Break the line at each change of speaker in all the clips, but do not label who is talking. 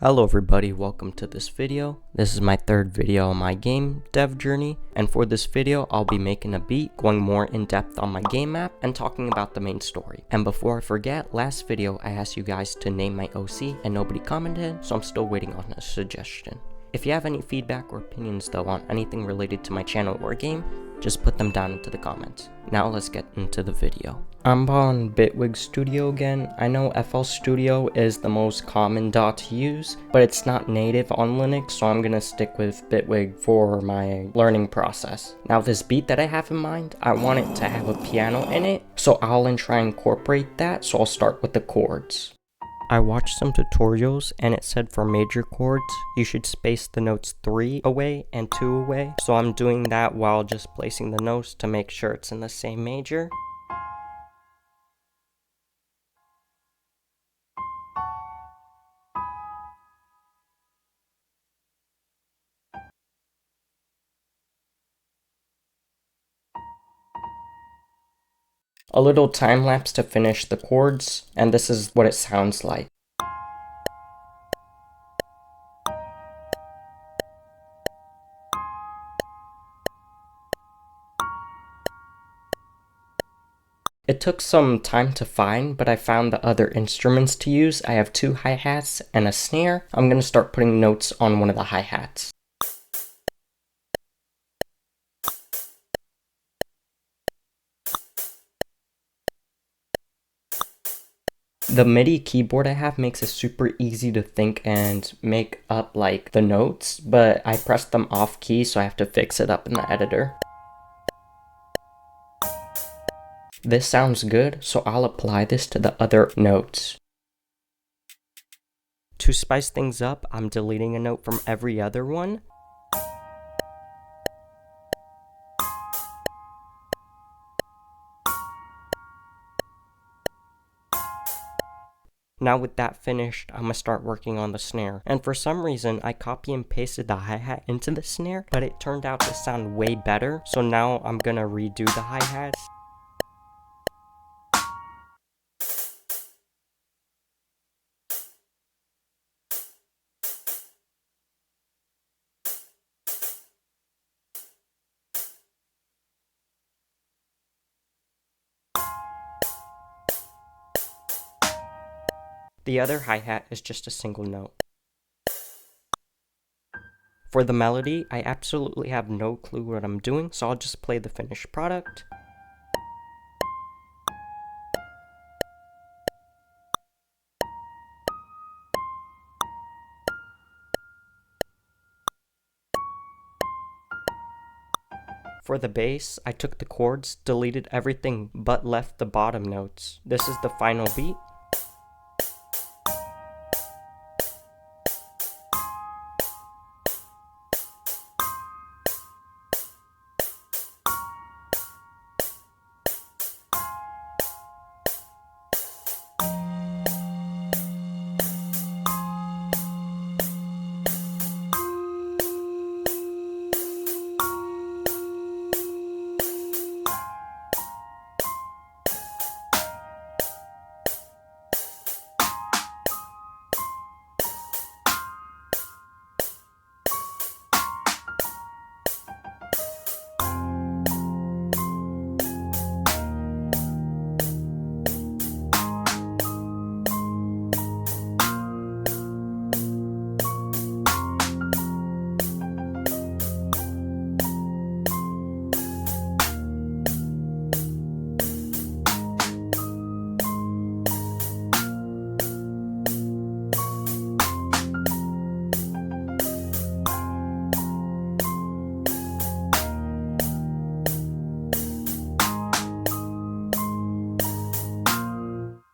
Hello everybody, welcome to this video. This is my third video on my game dev journey, and for this video I'll be making a beat, going more in depth on my game map, and talking about the main story. And before I forget, last video I asked you guys to name my OC and nobody commented, so I'm still waiting on a suggestion. If you have any feedback or opinions though on anything related to my channel or game, just put them down into the comments. Now let's get into the video. I'm on Bitwig Studio again. I know FL Studio is the most common DAW to use, but it's not native on Linux, so I'm gonna stick with Bitwig for my learning process. Now this beat that I have in mind, I want it to have a piano in it, so I'll try and incorporate that, so I'll start with the chords. I watched some tutorials and it said for major chords, you should space the notes 3 away and 2 away. So I'm doing that while just placing the notes to make sure it's in the same major. A little time lapse to finish the chords, and this is what it sounds like. It took some time to find, but I found the other instruments to use. I have 2 hi-hats and a snare. I'm going to start putting notes on one of the hi-hats. The MIDI keyboard I have makes it super easy to think and make up like the notes, but I pressed them off key, so I have to fix it up in the editor. This sounds good, so I'll apply this to the other notes. To spice things up, I'm deleting a note from every other one. Now with that finished, I'm gonna start working on the snare. And for some reason, I copy and pasted the hi-hat into the snare, but it turned out to sound way better. So now I'm gonna redo the hi-hats. The other hi-hat is just a single note. For the melody, I absolutely have no clue what I'm doing, so I'll just play the finished product. For the bass, I took the chords, deleted everything but left the bottom notes. This is the final beat.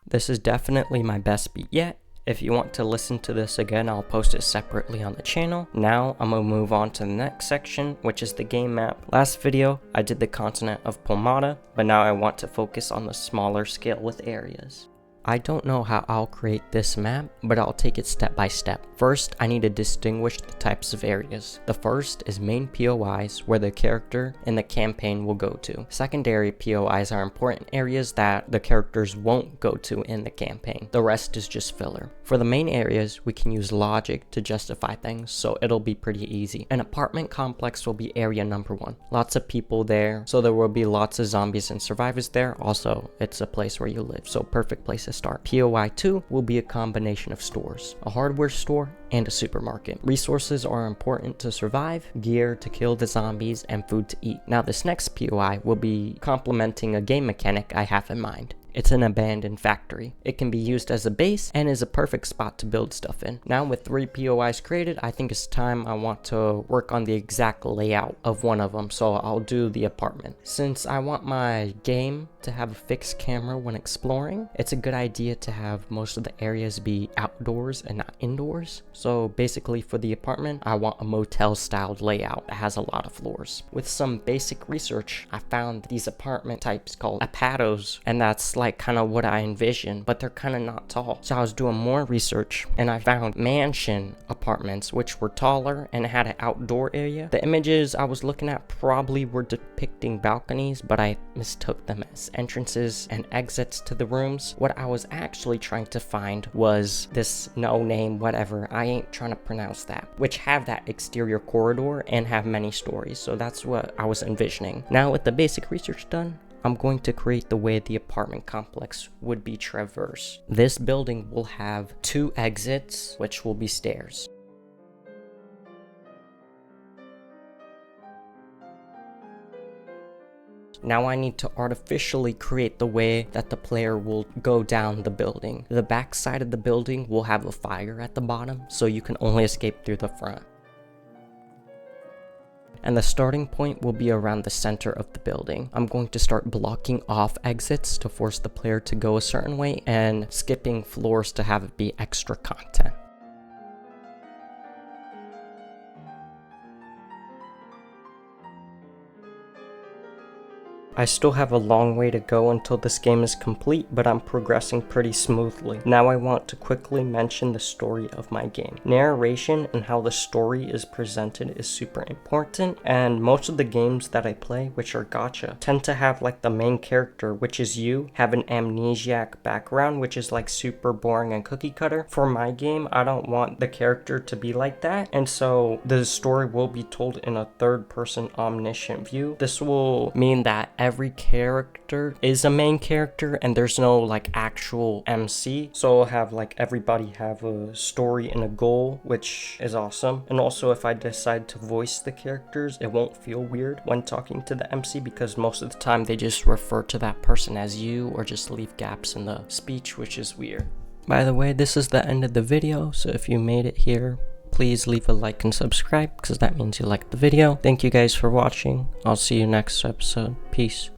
This is definitely my best beat yet. If you want to listen to this again, I'll post it separately on the channel. Now, I'm gonna move on to the next section, which is the game map. Last video, I did the continent of Pomata, but now I want to focus on the smaller scale with areas. I don't know how I'll create this map, but I'll take it step by step. First, I need to distinguish the types of areas. The first is main POIs, where the character in the campaign will go to. Secondary POIs are important areas that the characters won't go to in the campaign. The rest is just filler. For the main areas, we can use logic to justify things, so it'll be pretty easy. An apartment complex will be area number 1. Lots of people there, so there will be lots of zombies and survivors there. Also, it's a place where you live, so perfect place to start. POI 2 will be a combination of stores, a hardware store and a supermarket. Resources are important to survive, gear to kill the zombies, and food to eat. Now this next POI will be complementing a game mechanic I have in mind. It's an abandoned factory. It can be used as a base and is a perfect spot to build stuff in. Now with 3 POIs created, I think it's time I want to work on the exact layout of one of them, so I'll do the apartment. Since I want my game to have a fixed camera when exploring, it's a good idea to have most of the areas be outdoors and not indoors. So basically for the apartment, I want a motel styled layout that has a lot of floors. With some basic research, I found these apartment types called apatos, and that's like kind of what I envisioned, but they're kind of not tall. So I was doing more research and I found mansion apartments which were taller and had an outdoor area. The images I was looking at probably were depicting balconies, but I mistook them as entrances and exits to the rooms. What I was actually trying to find was this no name whatever, I ain't trying to pronounce that, which have that exterior corridor and have many stories. So that's what I was envisioning. Now with the basic research done, I'm going to create the way the apartment complex would be traversed. This building will have 2 exits, which will be stairs. Now I need to artificially create the way that the player will go down the building. The back side of the building will have a fire at the bottom, so you can only escape through the front. And the starting point will be around the center of the building. I'm going to start blocking off exits to force the player to go a certain way and skipping floors to have it be extra content. I still have a long way to go until this game is complete, but I'm progressing pretty smoothly. Now I want to quickly mention the story of my game. Narration and how the story is presented is super important, and most of the games that I play, which are gacha, tend to have like the main character, which is you, have an amnesiac background, which is like super boring and cookie cutter. For my game, I don't want the character to be like that, and so the story will be told in a third-person omniscient view. This will mean that every character is a main character and there's no like actual MC, so I'll have like everybody have a story and a goal, which is awesome. And also if I decide to voice the characters, it won't feel weird when talking to the MC, because most of the time they just refer to that person as you or just leave gaps in the speech, which is weird. By the way, this is the end of the video, so if you made it here, please leave a like and subscribe, because that means you liked the video. Thank you guys for watching. I'll see you next episode. Peace.